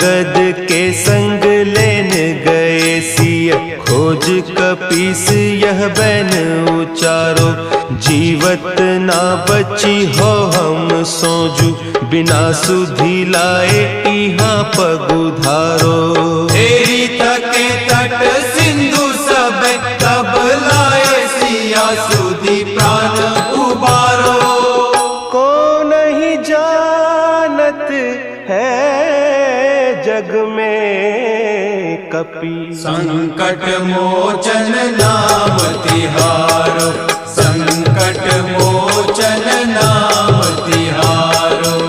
अंगद के संग लेन गए सिय, खोज कपीस यह बैन उचारो। जीवत ना बची हो हम सोजू, बिना सुधी लाए इहाँ पगुधारो। तेरी थके तट सिंधु सब, तब लाए सिया सुधी प्राण उबारो। को नहीं जानत है जग में कपि, संकट मोचन नाम तिहारो।